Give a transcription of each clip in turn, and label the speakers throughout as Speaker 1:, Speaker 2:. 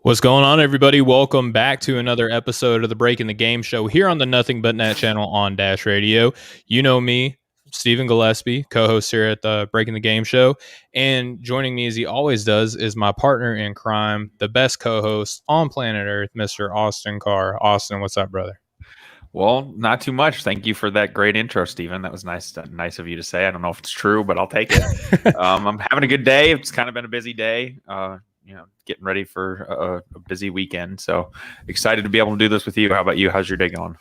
Speaker 1: What's going on, everybody? Welcome back to another episode of the Breaking the Game show here on the Nothing But Net channel on Dash Radio. You know me, Stephen Gillespie, co-host here at the Breaking the Game show. And joining me, as he always does, is my partner in crime, the best co-host on planet Earth, Mr. Austin Carr. Austin, what's up, brother?
Speaker 2: Well, not too much. Thank you for that great intro, Stephen. That was nice of you to say. I don't know if it's true, but I'll take it. I'm having a good day. It's kind of been a busy day. Getting ready for a busy weekend. So excited to be able to do this with you. How about you? How's your day going?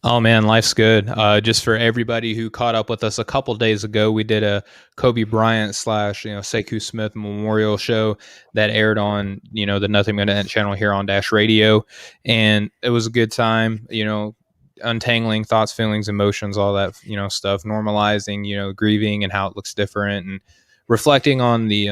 Speaker 1: Oh man, life's good. Just for everybody who caught up with us a couple days ago, we did a Kobe Bryant / Sekou Smith memorial show that aired on, the Nothing But Net channel here on Dash Radio. And it was a good time, untangling thoughts, feelings, emotions, all that, stuff, normalizing, grieving and how it looks different, and reflecting on the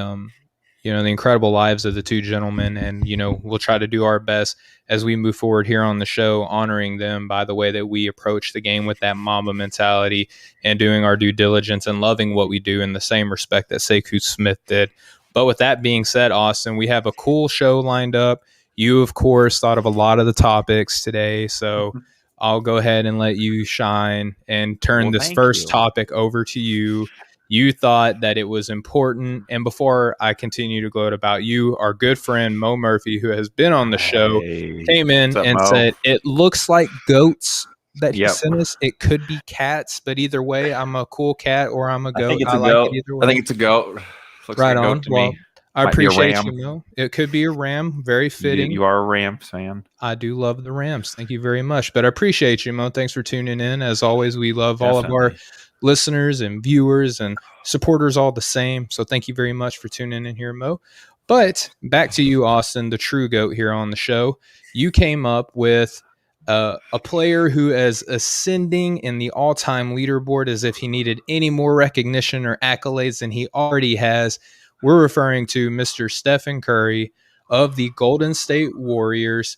Speaker 1: incredible lives of the two gentlemen. And, we'll try to do our best as we move forward here on the show, honoring them by the way that we approach the game with that Mamba mentality and doing our due diligence and loving what we do in the same respect that Sekou Smith did. But with that being said, Austin, we have a cool show lined up. You, of course, thought of a lot of the topics today, so I'll go ahead and let you shine and turn this first topic over to you. You thought that it was important. And before I continue to gloat about you, our good friend Mo Murphy, who has been on the show, came in and said, it looks like goats that he sent us. It could be cats, but either way, I'm a cool cat or I'm a goat.
Speaker 2: I think it's a goat. Either way. I think it's a goat. Looks
Speaker 1: right
Speaker 2: like
Speaker 1: on. Well, I appreciate you, Mo. It could be a ram. Very fitting.
Speaker 2: You are a Rams fan.
Speaker 1: I do love the Rams. Thank you very much. But I appreciate you, Mo. Thanks for tuning in. As always, we love all of our listeners and viewers and supporters all the same. So thank you very much for tuning in here, Mo. But back to you, Austin, the true GOAT here on the show. You came up with a player who is ascending in the all-time leaderboard as if he needed any more recognition or accolades than he already has. We're referring to Mr. Stephen Curry of the Golden State Warriors,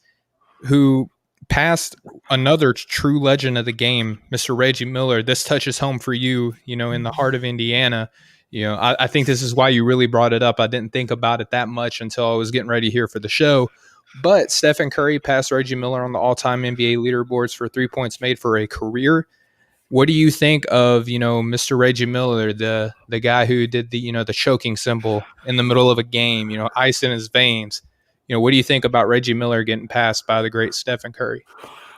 Speaker 1: who passed another true legend of the game, Mr. Reggie Miller. This touches home for you, in the heart of Indiana. I think this is why you really brought it up. I didn't think about it that much until I was getting ready here for the show. But Stephen Curry passed Reggie Miller on the all-time NBA leaderboards for 3 points made for a career. What do you think of, Mr. Reggie Miller, the guy who did the choking symbol in the middle of a game, ice in his veins? What do you think about Reggie Miller getting passed by the great Stephen Curry?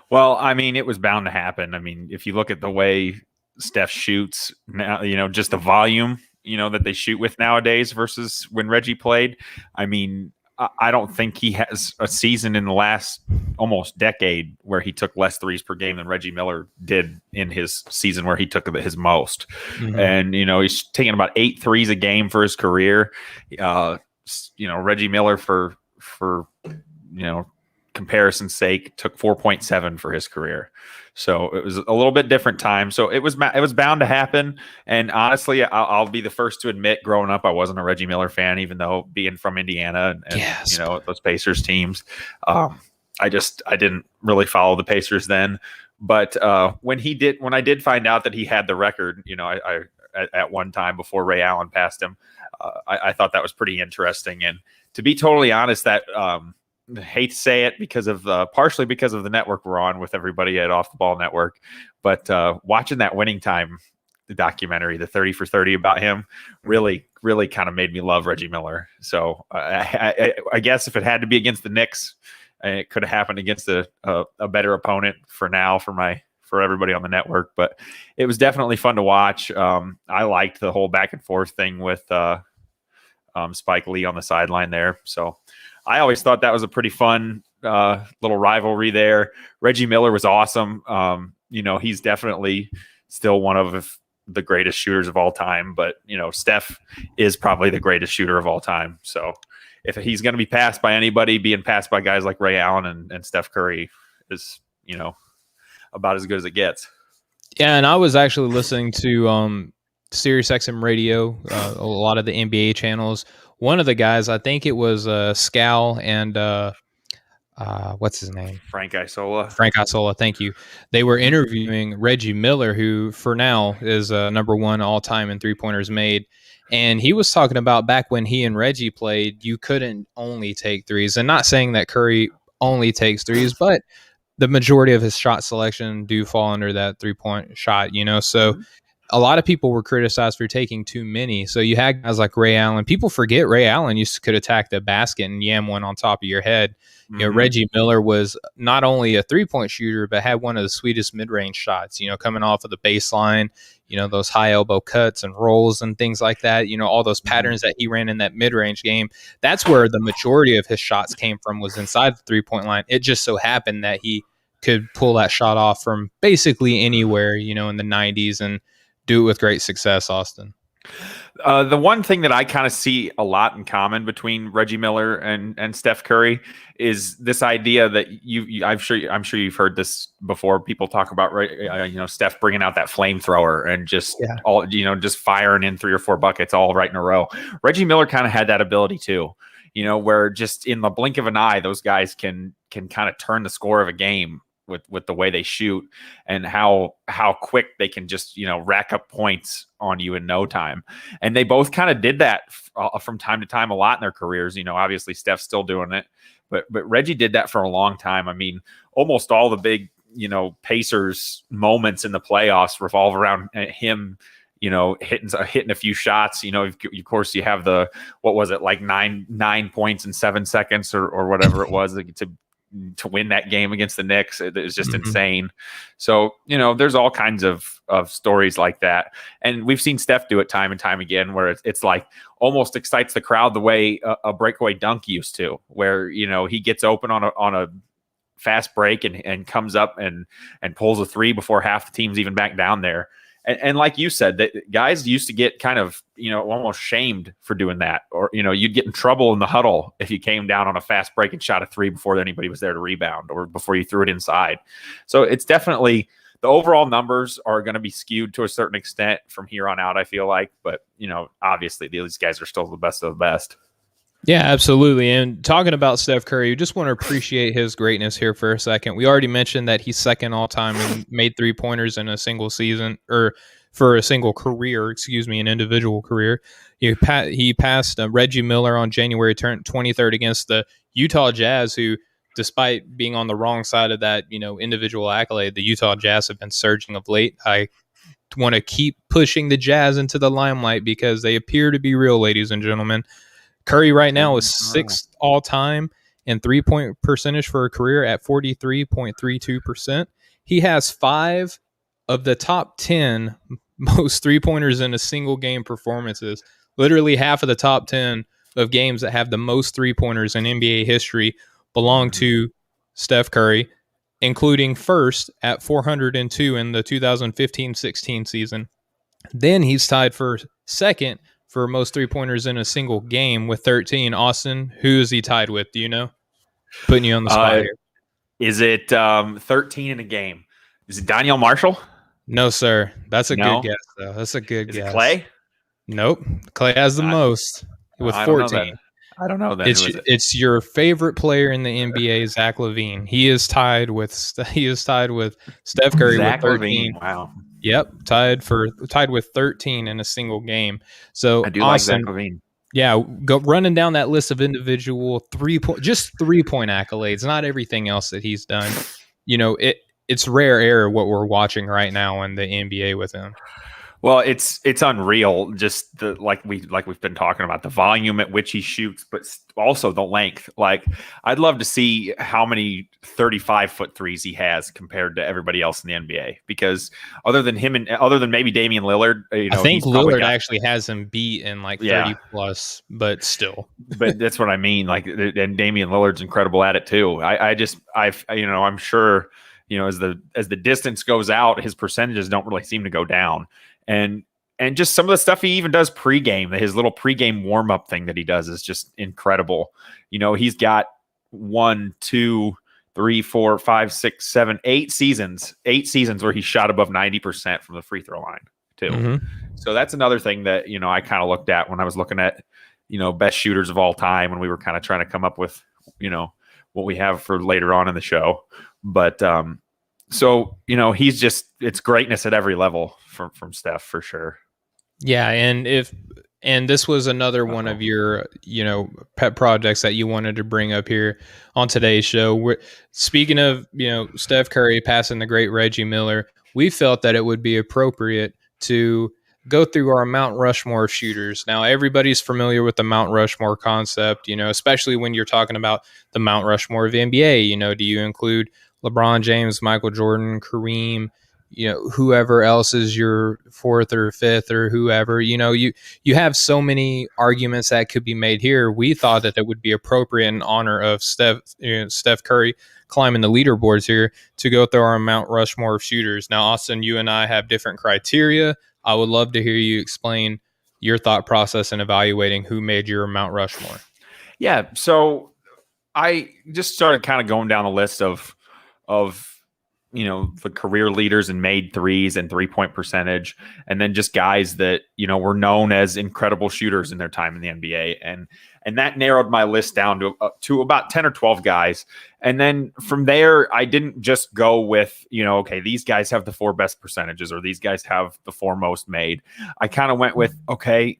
Speaker 2: Well, I mean, it was bound to happen. I mean, if you look at the way Steph shoots now, just the volume, that they shoot with nowadays versus when Reggie played. I mean, I don't think he has a season in the last almost decade where he took less threes per game than Reggie Miller did in his season where he took his most. Mm-hmm. And, he's taking about 8 threes a game for his career. Reggie Miller for comparison's sake took 4.7 for his career. So it was a little bit different time. So it was bound to happen. And honestly, I'll be the first to admit, growing up, I wasn't a Reggie Miller fan, even though being from Indiana and those Pacers teams, I didn't really follow the Pacers then. But when I did find out that he had the record, I at one time before Ray Allen passed him, I thought that was pretty interesting. And to be totally honest, that I hate to say it partially because of the network we're on with everybody at Off the Ball Network, but watching that Winning Time, the documentary, the 30 for 30 about him, really, really kind of made me love Reggie Miller. So I guess if it had to be against the Knicks, it could have happened against a better opponent for everybody on the network, but it was definitely fun to watch. I liked the whole back and forth thing with Spike Lee on the sideline there. So I always thought that was a pretty fun little rivalry there. Reggie Miller was awesome. He's definitely still one of the greatest shooters of all time, but Steph is probably the greatest shooter of all time. So if he's going to be passed by anybody, being passed by guys like Ray Allen and Steph Curry is, about as good as it gets.
Speaker 1: Yeah, and I was actually listening to Sirius XM radio, a lot of the NBA channels. One of the guys, I think it was Scal and what's his name?
Speaker 2: Frank Isola.
Speaker 1: Frank Isola, thank you. They were interviewing Reggie Miller, who for now is number one all time in 3-pointers made. And he was talking about back when he and Reggie played, you couldn't only take threes. And not saying that Curry only takes threes, but the majority of his shot selection do fall under that 3-point shot, you know? So a lot of people were criticized for taking too many. So you had guys like Ray Allen. People forget Ray Allen could attack the basket and yam one on top of your head. You know, Reggie Miller was not only a 3-point shooter, but had one of the sweetest mid-range shots, you know, coming off of the baseline, you know, those high elbow cuts and rolls and things like that, you know, all those patterns that he ran in that mid-range game. That's where the majority of his shots came from, was inside the 3-point line. It just so happened that he could pull that shot off from basically anywhere, you know, in the 90s and do it with great success, Austin.
Speaker 2: The one thing that I kind of see a lot in common between Reggie Miller and Steph Curry is this idea that I'm sure you've heard this before. People talk about Steph bringing out that flamethrower and just just firing in 3 or 4 buckets all right in a row. Reggie Miller kind of had that ability too, you know, where just in the blink of an eye, those guys can kind of turn the score of a game with the way they shoot and how quick they can just, you know, rack up points on you in no time. And they both kind of did that from time to time a lot in their careers. You know, obviously Steph's still doing it, but Reggie did that for a long time. I mean, almost all the big, you know, Pacers moments in the playoffs revolve around him, you know, hitting a few shots. You know, of course you have the, what was it, like nine points in 7 seconds or whatever it was to win that game against the Knicks. It was just insane. So, you know, there's all kinds of stories like that. And we've seen Steph do it time and time again, where it's like almost excites the crowd the way a breakaway dunk used to, where, you know, he gets open on a fast break and comes up and pulls a 3 before half the team's even back down there. And like you said, that guys used to get kind of, you know, almost shamed for doing that, or, you know, you'd get in trouble in the huddle if you came down on a fast break and shot a 3 before anybody was there to rebound or before you threw it inside. So it's definitely, the overall numbers are going to be skewed to a certain extent from here on out, I feel like. But, you know, obviously these guys are still the best of the best.
Speaker 1: Yeah, absolutely. And talking about Steph Curry, you just want to appreciate his greatness here for a second. We already mentioned that he's second all time and made 3-pointers in a single season, or for a single career, an individual career. He passed Reggie Miller on January 23rd against the Utah Jazz, who, despite being on the wrong side of that, you know, individual accolade, the Utah Jazz have been surging of late. I want to keep pushing the Jazz into the limelight because they appear to be real, ladies and gentlemen. Curry right now is 6th all-time in 3-point percentage for a career at 43.32%. He has 5 of the top 10 most 3-pointers in a single game performances. Literally half of the top 10 of games that have the most 3-pointers in NBA history belong to Steph Curry, including first at 402 in the 2015-16 season. Then he's tied for second for most 3-pointers in a single game with 13. Austin, who is he tied with? Do you know? Putting you on the spot here.
Speaker 2: Is it 13 in a game? Is it Daniel Marshall?
Speaker 1: No, sir. That's a good guess, though. That's a good guess.
Speaker 2: Is it Clay?
Speaker 1: Nope. Clay has the most with 14.
Speaker 2: I don't know that.
Speaker 1: It's your favorite player in the NBA, Zach LaVine. He is tied with Steph Curry with 13.
Speaker 2: LaVine. Wow.
Speaker 1: Yep, tied with 13 in a single game. So
Speaker 2: I do like Zach LaVine.
Speaker 1: Yeah, go running down that list of individual 3-point accolades, not everything else that he's done. You know, it's rare air what we're watching right now in the NBA with him.
Speaker 2: Well, it's unreal. Just like we've been talking about, the volume at which he shoots, but also the length. Like, I'd love to see how many 35-foot threes he has compared to everybody else in the NBA. Because other than maybe Damian Lillard, you know,
Speaker 1: I think Lillard actually has him beat in like 30 plus, but still.
Speaker 2: But that's what I mean. Like, and Damian Lillard's incredible at it too. I'm sure, you know, as the distance goes out, his percentages don't really seem to go down. And just some of the stuff he even does pregame, his little pregame warm-up thing that he does is just incredible. You know, he's got 1, 2, 3, 4, 5, 6, 7, 8 seasons where he shot above 90% from the free throw line too. Mm-hmm. So that's another thing that, you know, I kind of looked at when I was looking at, you know, best shooters of all time, when we were kind of trying to come up with, you know, what we have for later on in the show. But, so, you know, it's greatness at every level from Steph for sure.
Speaker 1: Yeah. And And this was another one of your, pet projects that you wanted to bring up here on today's show. Speaking of, Steph Curry passing the great Reggie Miller, we felt that it would be appropriate to go through our Mount Rushmore of shooters. Now, everybody's familiar with the Mount Rushmore concept, especially when you're talking about the Mount Rushmore of the NBA. Do you include LeBron James, Michael Jordan, Kareem, whoever else is your fourth or fifth or whoever, you have so many arguments that could be made here. We thought that it would be appropriate in honor of Steph Curry climbing the leaderboards here to go through our Mount Rushmore of shooters. Now, Austin, you and I have different criteria. I would love to hear you explain your thought process in evaluating who made your Mount Rushmore.
Speaker 2: Yeah. So I just started kind of going down the list of the career leaders in made threes and 3-point percentage, and then just guys that, were known as incredible shooters in their time in the NBA. And that narrowed my list down to about 10 or 12 guys. And then from there, I didn't just go with, okay, these guys have the 4 best percentages or these guys have the 4 most made. I kind of went with, okay,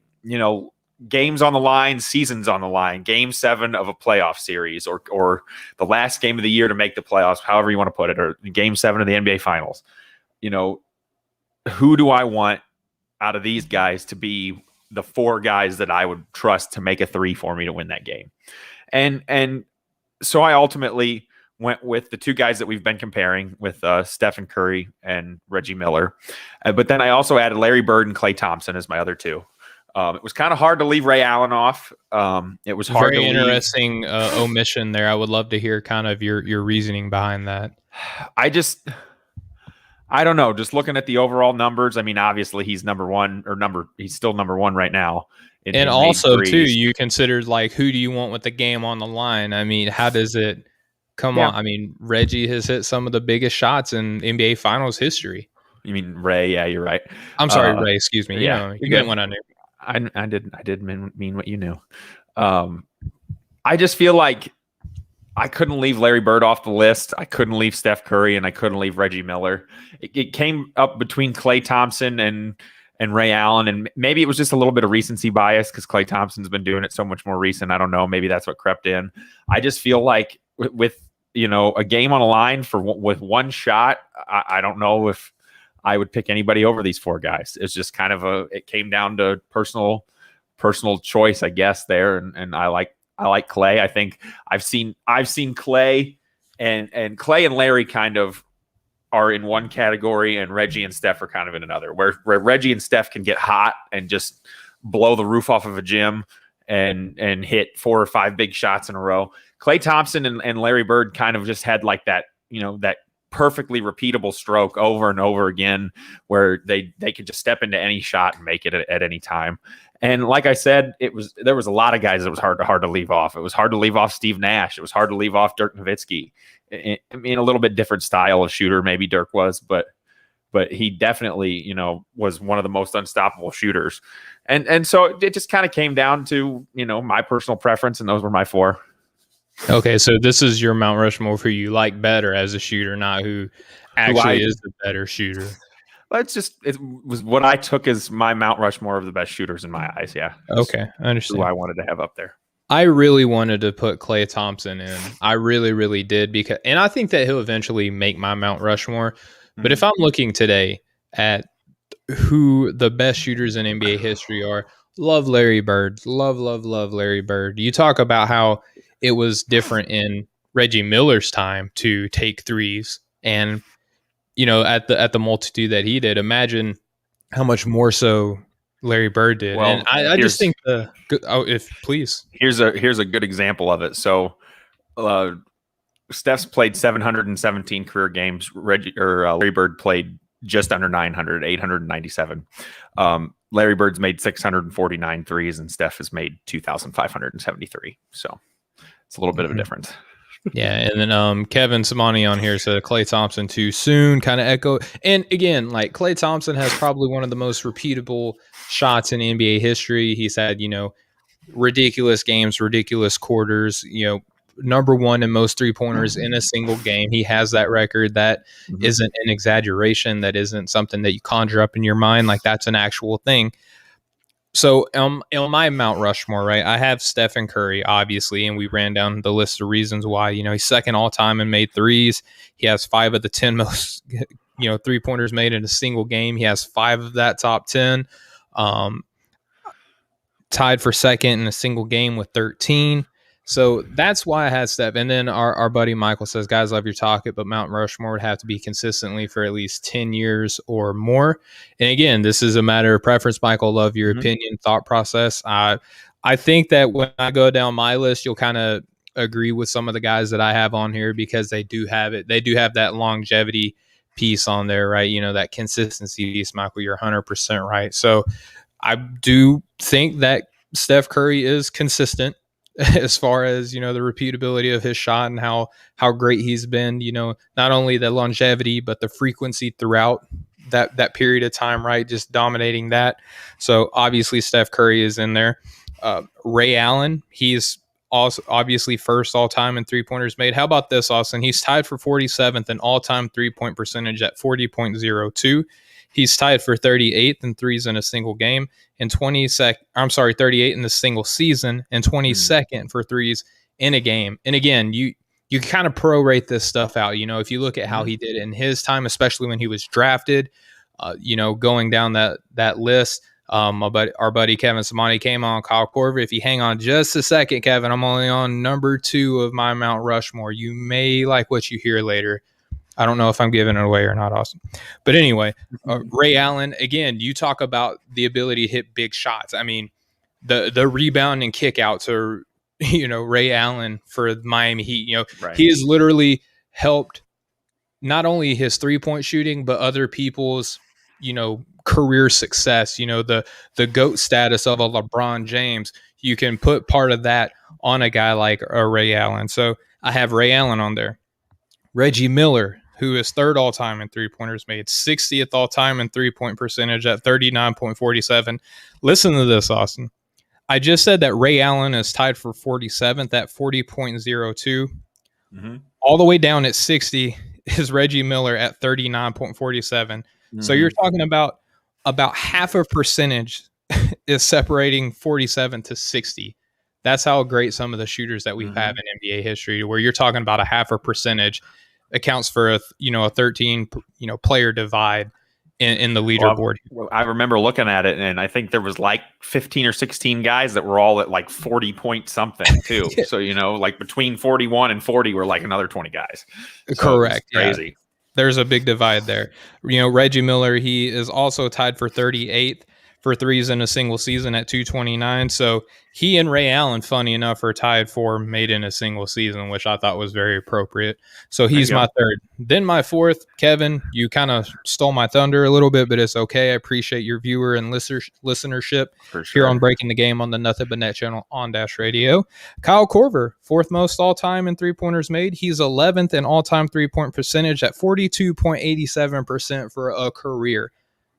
Speaker 2: games on the line, seasons on the line, game 7 of a playoff series, or the last game of the year to make the playoffs, however you want to put it, or game 7 of the NBA finals. Who do I want out of these guys to be the 4 guys that I would trust to make a 3 for me to win that game? And so I ultimately went with the 2 guys that we've been comparing with Stephen Curry and Reggie Miller. But then I also added Larry Bird and Klay Thompson as my other 2. It was kind of hard to leave Ray Allen off. It was hard.
Speaker 1: Very interesting omission there. I would love to hear kind of your reasoning behind that.
Speaker 2: I don't know. Just looking at the overall numbers, I mean, obviously he's he's still number 1 right now.
Speaker 1: And also, too, you considered who do you want with the game on the line? I mean, how does it come on? I mean, Reggie has hit some of the biggest shots in NBA Finals history.
Speaker 2: You mean Ray? Yeah, you're right.
Speaker 1: I'm sorry, Ray. Excuse me.
Speaker 2: Yeah,
Speaker 1: you didn't want to.
Speaker 2: I did mean what you knew. I just feel like I couldn't leave Larry Bird off the list. I couldn't leave Steph Curry, and I couldn't leave Reggie Miller. It came up between Klay Thompson and Ray Allen, and maybe it was just a little bit of recency bias because Klay Thompson's been doing it so much more recent. I don't know. Maybe that's what crept in. I just feel like with a game on a line with 1 shot, I don't know if I would pick anybody over these 4 guys. It's just kind of it came down to personal choice, I guess, there. And I like Klay. I think I've seen Klay and Klay and Larry kind of are in one category, and Reggie and Steph are kind of in another, where Reggie and Steph can get hot and just blow the roof off of a gym and hit 4 or 5 big shots in a row. Klay Thompson and Larry Bird kind of just had that, that perfectly repeatable stroke over and over again, where they could just step into any shot and make it at any time. And like I said, there was a lot of guys that was hard to leave off. It was hard to leave off Steve Nash. It was hard to leave off Dirk Nowitzki. I mean, a little bit different style of shooter, maybe Dirk was, but he definitely, was one of the most unstoppable shooters. And so it just kind of came down to, my personal preference, and those were my 4.
Speaker 1: Okay, so this is your Mount Rushmore who you like better as a shooter, not who actually is the better shooter.
Speaker 2: It was what I took as my Mount Rushmore of the best shooters in my eyes. Yeah.
Speaker 1: Okay, I understand.
Speaker 2: Who I wanted to have up there.
Speaker 1: I really wanted to put Klay Thompson in. I really, really did, and I think that he'll eventually make my Mount Rushmore. Mm-hmm. But if I'm looking today at who the best shooters in NBA history are, love Larry Bird. Love Larry Bird. You talk about how it was different in Reggie Miller's time to take threes, and at the multitude that he did. Imagine how much more so Larry Bird did. Well, and I just think here's
Speaker 2: a good example of it. So Steph's played 717 career games. Larry Bird played just under 900, 897. Larry Bird's made 649 threes, and Steph has made 2,573. So it's a little bit of a difference.
Speaker 1: Yeah, and then Kevin Samani on here said Klay Thompson too soon, kind of echo. And again, Klay Thompson has probably one of the most repeatable shots in NBA history. He's had, ridiculous games, ridiculous quarters, number 1 in most 3-pointers in a single game. He has that record. That isn't an exaggeration. That isn't something that you conjure up in your mind. That's an actual thing. So on my Mount Rushmore, right, I have Stephen Curry, obviously, and we ran down the list of reasons why. He's second all time and made threes. He has 5 of the 10 most, 3-pointers made in a single game. He has 5 of that top 10. Um, Tied for second in a single game with 13. So that's why I had Steph. And then our buddy Michael says, guys, love your talk, but Mount Rushmore would have to be consistently for at least 10 years or more. And again, this is a matter of preference. Michael, love your opinion, thought process. I think that when I go down my list, you'll kind of agree with some of the guys that I have on here because they do have it. They do have that longevity piece on there, right? That consistency piece, Michael, you're 100% right. So I do think that Steph Curry is consistent as far as the repeatability of his shot and how great he's been. Not only the longevity but the frequency throughout that period of time, right? Just dominating that. So obviously Steph Curry is in there. Ray Allen, he's also obviously first all time in 3-pointers made. How about this, Austin? He's tied for 47th in all time 3-point percentage at 40.02. He's tied for 38th in threes in a single game and 38 in the single season and 22nd for threes in a game. And again, you kind of prorate this stuff out. If you look at how he did in his time, especially when he was drafted, going down that list, our buddy Kevin Samani came on Kyle Korver. If you hang on just a second, Kevin, I'm only on number 2 of my Mount Rushmore. You may like what you hear later. I don't know if I'm giving it away or not, Austin. But anyway, Ray Allen, again, you talk about the ability to hit big shots. I mean, the rebound and kickouts are, Ray Allen for Miami Heat.
Speaker 2: Right.
Speaker 1: He has literally helped not only his 3-point shooting, but other people's, career success. The GOAT status of a LeBron James. You can put part of that on a guy like a Ray Allen. So I have Ray Allen on there. Reggie Miller, who is third all-time in 3-pointers made, 60th all-time in 3-point percentage at 39.47. Listen to this, Austin. I just said that Ray Allen is tied for 47th at 40.02. All the way down at 60 is Reggie Miller at 39.47. So you're talking about half a percentage is separating 47 to 60. That's how great some of the shooters that we've had in NBA history, where you're talking about a half a percentage accounts for a 13 player divide in the leaderboard.
Speaker 2: Well, I remember looking at it, and I think there was like 15 or 16 guys that were all at like 40 point something too. So like between 41 and 40 were like another 20 guys. So
Speaker 1: correct.
Speaker 2: Crazy.
Speaker 1: Yeah. There's a big divide there. Reggie Miller, he is also tied for 38th for threes in a single season at 229. So he and Ray Allen, funny enough, are tied for made in a single season, which I thought was very appropriate. So he's my third. Then my fourth, Kevin, you kind of stole my thunder a little bit, but it's okay. I appreciate your viewer and listenership here on Breaking the Game on the Nothing But Net channel on Dash Radio. Kyle Korver, fourth most all-time in 3-pointers made. He's 11th in all-time 3-point percentage at 42.87% for a career.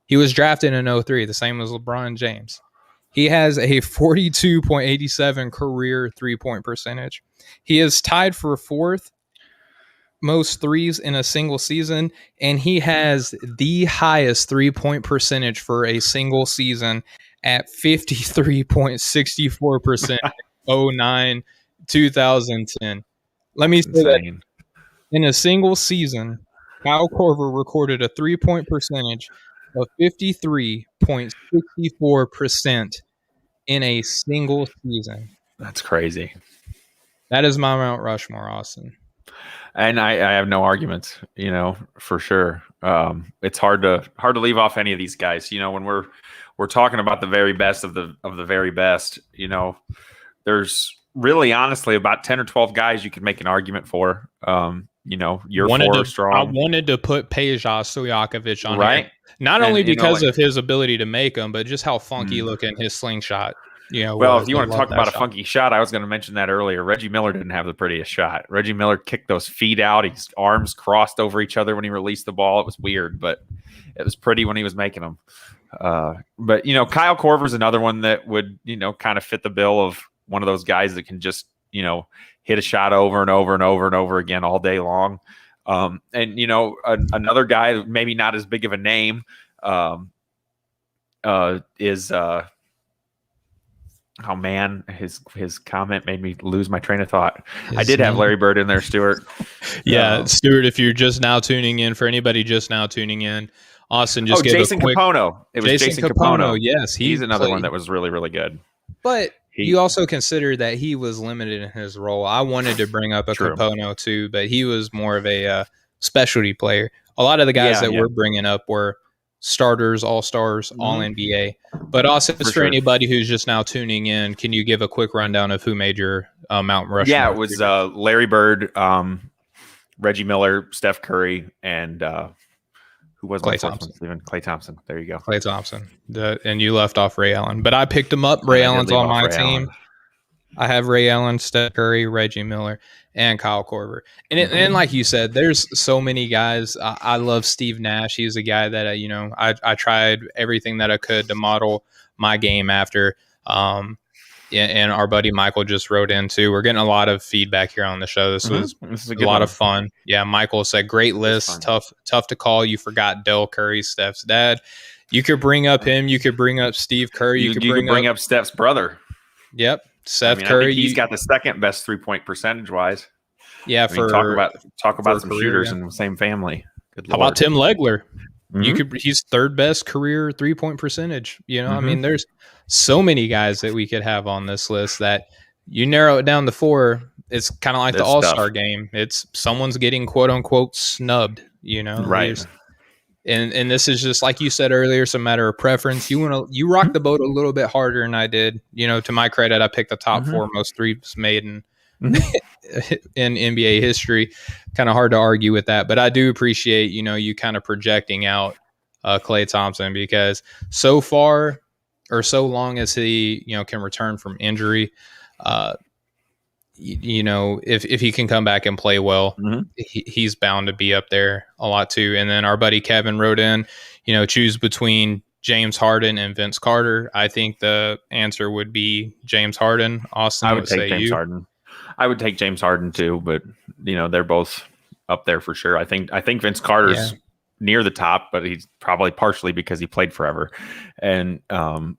Speaker 1: He was drafted in 2003, the same as LeBron James. He has a 42.87 career 3-point percentage. He is tied for 4th most threes in a single season, and he has the highest 3-point percentage for a single season at 53.64% 2009-2010. Let me say that in a single season, Kyle Korver recorded a 3-point percentage of 53.64% in a single season.
Speaker 2: That's crazy.
Speaker 1: That is my Mount Rushmore, Austin.
Speaker 2: And I have no arguments, for sure. It's hard to leave off any of these guys. When we're talking about the very best of the very best, there's really honestly about 10 or 12 guys you could make an argument for. You're strong.
Speaker 1: I wanted to put Peja Stojakovic on right. Here. Not only because of his ability to make them, but just how funky looking his slingshot.
Speaker 2: Well, if you want to talk about a funky shot, I was going to mention that earlier. Reggie Miller didn't have the prettiest shot. Reggie Miller kicked those feet out. His arms crossed over each other when he released the ball. It was weird, but it was pretty when he was making them. But Kyle Korver's another one that would, kind of fit the bill of one of those guys that can just, hit a shot over and over and over and over again all day long. Another guy, maybe not as big of a name, is Oh man, his comment made me lose my train of thought. I
Speaker 1: His
Speaker 2: did have
Speaker 1: name.
Speaker 2: Larry Bird in there, Stuart.
Speaker 1: Yeah, Stuart, if you're just now tuning in, for anybody just now tuning in, Austin just gave a
Speaker 2: Jason
Speaker 1: quick
Speaker 2: Capono. It was
Speaker 1: Jason
Speaker 2: Jason
Speaker 1: Capono.
Speaker 2: Capono.
Speaker 1: Yes, he
Speaker 2: He's another one
Speaker 1: played,
Speaker 2: that was really, really good.
Speaker 1: but you
Speaker 2: He
Speaker 1: also consider that he was limited in his role. I wanted to bring up a
Speaker 2: true.
Speaker 1: Capono too, but he was more of a specialty player. A lot of the guys that we're bringing up were starters, all stars, all NBA. But also, for anybody who's just now tuning in, can you give a quick rundown of who made your Mount Rushmore?
Speaker 2: Yeah, it was Larry Bird, Reggie Miller, Steph Curry, and who was my fourth one? Stephen Klay Thompson. There you go.
Speaker 1: Klay Thompson. And you left off Ray Allen, but I picked him up. Ray Allen's on my team. I have Ray Allen, Steph Curry, Reggie Miller, and Kyle Korver. And like you said, there's so many guys. I love Steve Nash. He's a guy that I tried everything that I could to model my game after. And our buddy Michael just wrote in too. We're getting a lot of feedback here on the show. This was a lot of fun. Yeah, Michael said, great list. Tough to call. You forgot Del Curry, Steph's dad. You could bring up him. You could bring up Steve Curry. You could bring up
Speaker 2: Steph's brother.
Speaker 1: Yep. Seth Curry.
Speaker 2: I think he's got the second best 3-point percentage wise.
Speaker 1: Yeah,
Speaker 2: talk about some shooters in the same family. Good
Speaker 1: How about Tim Legler? He's third best career 3-point percentage. I mean, there's so many guys that we could have on this list that you narrow it down to 4. It's kind of like the All-Star game. It's someone's getting quote unquote snubbed,
Speaker 2: right.
Speaker 1: And this is just like you said earlier, it's a matter of preference. You rock the boat a little bit harder than I did. To my credit, I picked the top 4 most threes made in NBA history. Kind of hard to argue with that, but I do appreciate you kind of projecting out Klay Thompson, because so far or so long as he can return from injury, if he can come back and play well, he's bound to be up there a lot too. And then our buddy Kevin wrote in, choose between James Harden and Vince Carter. I think the answer would be James Harden. Austin,
Speaker 2: I would take James Harden. I would take James Harden too, but they're both up there for sure. I think Vince Carter's near the top, but he's probably partially because he played forever. And I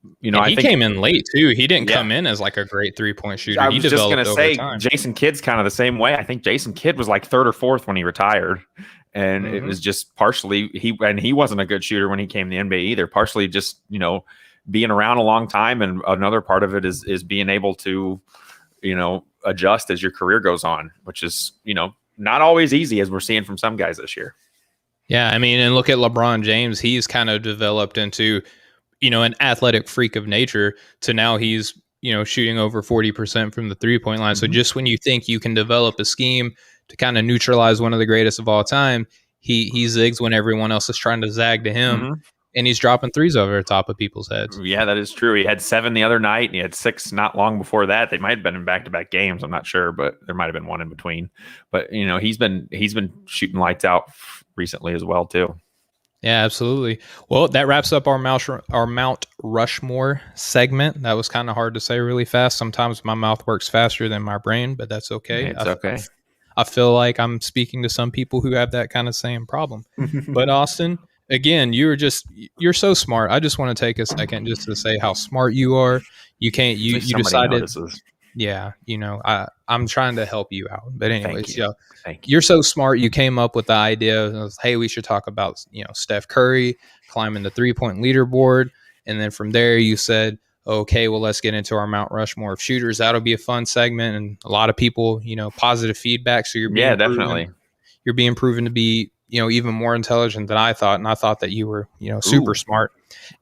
Speaker 2: think
Speaker 1: came in late too. He didn't come in as like a great 3-point shooter.
Speaker 2: I was just going to say Jason Kidd's kind of the same way. I think Jason Kidd was like 3rd or 4th when he retired. And it was just partially he wasn't a good shooter when he came to the NBA either. Partially just, being around a long time. And another part of it is being able to, adjust as your career goes on, which is, not always easy, as we're seeing from some guys this year.
Speaker 1: Yeah, I mean, and look at LeBron James. He's kind of developed into, an athletic freak of nature to now he's, shooting over 40% from the 3-point line. So just when you think you can develop a scheme to kind of neutralize one of the greatest of all time, he zigs when everyone else is trying to zag to him, and he's dropping threes over the top of people's heads.
Speaker 2: Yeah, that is true. He had 7 the other night, and he had 6 not long before that. They might have been in back-to-back games. I'm not sure, but there might have been one in between. But he's been shooting lights out recently as well too.
Speaker 1: Yeah, absolutely. Well, that wraps up our Mount Rushmore segment. That was kind of hard to say really fast. Sometimes my mouth works faster than my brain, but that's okay.
Speaker 2: It's okay.
Speaker 1: I feel like I'm speaking to some people who have that kind of same problem. But Austin, again, you're so smart. I just want to take a second just to say how smart you are. You decided notices. Yeah, I'm trying to help you out. But anyways, you're so smart. You came up with the idea of, hey, we should talk about, Steph Curry climbing the 3-point leaderboard. And then from there you said, okay, well, let's get into our Mount Rushmore of shooters. That'll be a fun segment. And a lot of people, positive feedback. So you're being
Speaker 2: definitely.
Speaker 1: You're being proven to be, even more intelligent than I thought. And I thought that you were, super smart.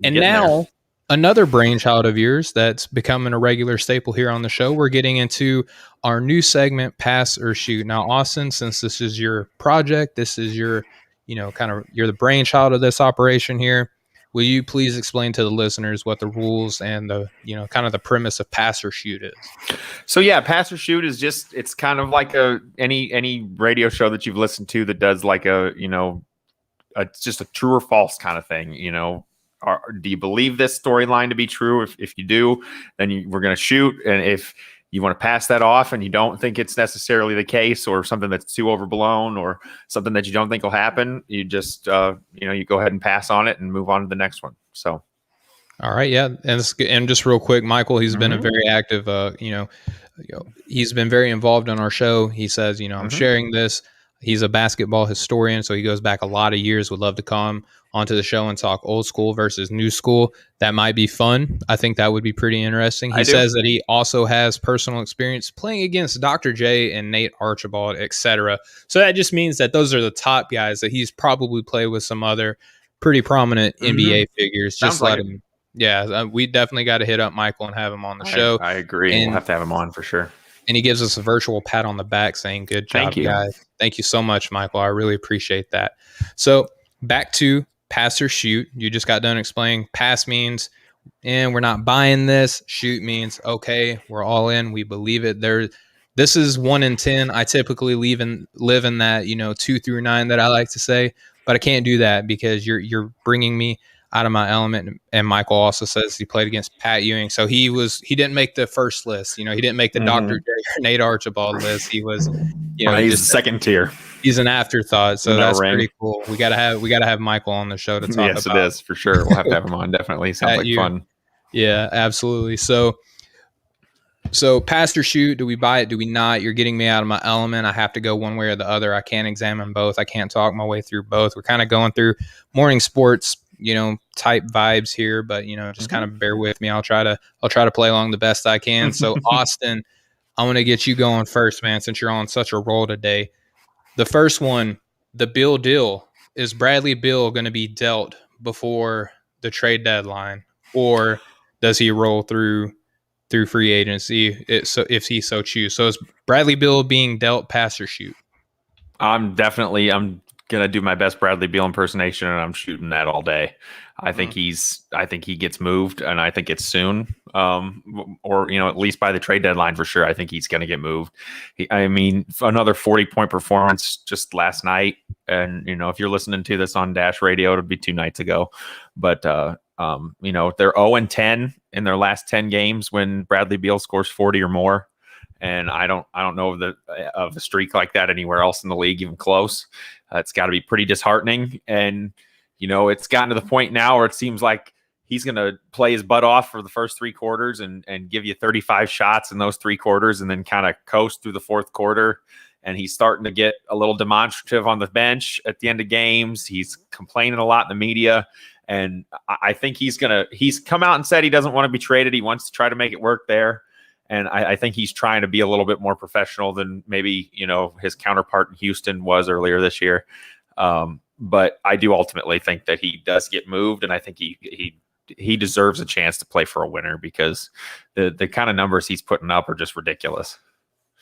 Speaker 1: And now another brainchild of yours that's becoming a regular staple here on the show, we're getting into our new segment, Pass or Shoot. Now, Austin, since this is your project, this is your, you're the brainchild of this operation here. Will you please explain to the listeners what the rules and the, kind of the premise of Pass or Shoot is?
Speaker 2: So yeah, Pass or Shoot is it's kind of like any radio show that you've listened to that does like it's just a true or false kind of thing, do you believe this storyline to be true? If you do, then we're going to shoot. And if you want to pass that off and you don't think it's necessarily the case, or something that's too overblown, or something that you don't think will happen, you just, you go ahead and pass on it and move on to the next one. So.
Speaker 1: All right, yeah, and just real quick, Michael, he's been a
Speaker 2: Mm-hmm.
Speaker 1: very active, he's been very involved in our show. He says, I'm
Speaker 2: Mm-hmm.
Speaker 1: sharing this. He's a basketball historian, so he goes back a lot of years. Would love to come onto the show and talk old school versus new school. That might be fun. I think that would be pretty interesting.
Speaker 2: I
Speaker 1: He
Speaker 2: do.
Speaker 1: says that he also has personal experience playing against Dr. J and Nate Archibald, etc. So that just means that those are the top guys that he's probably played with some other pretty prominent
Speaker 2: Mm-hmm.
Speaker 1: NBA figures.
Speaker 2: Sounds
Speaker 1: Just
Speaker 2: like
Speaker 1: let
Speaker 2: it.
Speaker 1: him. Yeah, we definitely got to hit up Michael and have him on the
Speaker 2: I,
Speaker 1: show.
Speaker 2: I agree. We'll
Speaker 1: And
Speaker 2: have to have him on for sure.
Speaker 1: and he gives us a virtual pat on the back saying, "Good
Speaker 2: Thank
Speaker 1: job,
Speaker 2: you.
Speaker 1: guys." Thank you so much, Michael. I really appreciate that. So back to pass or shoot. You just got done explaining pass means, and we're not buying this. Shoot means, okay, we're all in. We believe it. This is 1 in 10. I typically live in that 2 through 9 that I like to say, but I can't do that because you're bringing me out of my element. And Michael also says he played against Pat Ewing, so he didn't make the first list. He didn't make the Dr. J or Nate Archibald list. He was, he
Speaker 2: He's
Speaker 1: just
Speaker 2: second tier.
Speaker 1: he's an afterthought. So
Speaker 2: No
Speaker 1: that's
Speaker 2: ring.
Speaker 1: pretty cool. We gotta have Michael on the show to talk
Speaker 2: Yes, it
Speaker 1: about
Speaker 2: is for sure. We'll have to have him on. Definitely sounds
Speaker 1: Pat
Speaker 2: like
Speaker 1: Ewing.
Speaker 2: fun.
Speaker 1: Yeah, absolutely. So pass or shoot, do we buy it? Do we not? You're getting me out of my element. I have to go one way or the other. I can't examine both. I can't talk my way through both. We're kind of going through morning sports, type vibes here, but just kind of bear with me. I'll try to play along the best I can. So Austin, I want to get you going first, man, since you're on such a roll today. The first one, the Beal deal. Is Bradley Beal going to be dealt before the trade deadline, or does he roll through free agency if he so choose? So is Bradley Beal being dealt pass or shoot?
Speaker 2: I'm gonna do my best Bradley Beal impersonation, and I'm shooting that all day. I think he gets moved, and I think it's soon, or at least by the trade deadline for sure. I think he's gonna get moved. Another 40-point performance just last night, and if you're listening to this on Dash Radio, it'll be 2 nights ago, but they're 0-10 in their last 10 games when Bradley Beal scores 40 or more. And I don't know of a streak like that anywhere else in the league, even close. It's got to be pretty disheartening. And, it's gotten to the point now where it seems like he's going to play his butt off for the first 3 quarters and give you 35 shots in those 3 quarters and then kind of coast through the 4th quarter. And he's starting to get a little demonstrative on the bench at the end of games. He's complaining a lot in the media. And I think he's come out and said he doesn't want to be traded. He wants to try to make it work there. And I think he's trying to be a little bit more professional than maybe, his counterpart in Houston was earlier this year. But I do ultimately think that he does get moved. And I think he deserves a chance to play for a winner because the kind of numbers he's putting up are just ridiculous.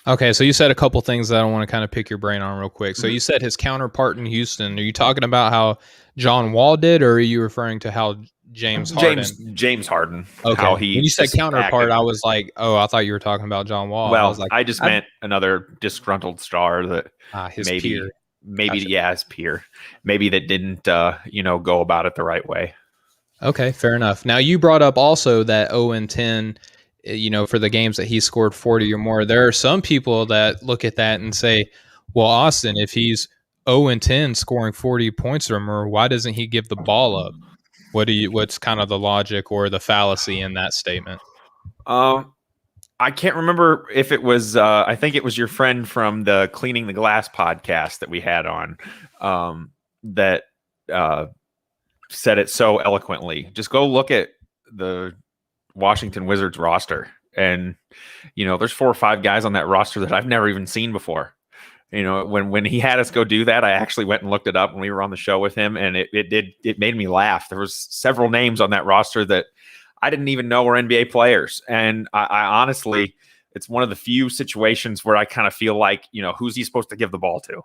Speaker 1: Okay, so you said a couple things that I want to kind of pick your brain on real quick. So you said his counterpart in Houston. Are you talking about how John Wall did, or are you referring to how James Harden?
Speaker 2: James Harden.
Speaker 1: Okay.
Speaker 2: How
Speaker 1: When you said counterpart,
Speaker 2: acted.
Speaker 1: I was like, oh, I thought you were talking about John Wall.
Speaker 2: Well,
Speaker 1: I was like,
Speaker 2: I just meant another disgruntled star that
Speaker 1: his
Speaker 2: maybe,
Speaker 1: peer.
Speaker 2: Gotcha. His peer. Maybe that didn't, go about it the right way.
Speaker 1: Okay, fair enough. Now you brought up also that 0-10, for the games that he scored 40 or more. There are some people that look at that and say, well, Austin, if he's 0-10 scoring 40 points or more, why doesn't he give the ball up? What's kind of the logic or the fallacy in that statement?
Speaker 2: I can't remember if it was, I think it was your friend from the Cleaning the Glass podcast that we had on that said it so eloquently. Just go look at the Washington Wizards roster. And, there's 4 or 5 guys on that roster that I've never even seen before. When he had us go do that, I actually went and looked it up when we were on the show with him, and it made me laugh. There was several names on that roster that I didn't even know were NBA players. And I honestly, it's one of the few situations where I kind of feel like, who's he supposed to give the ball to?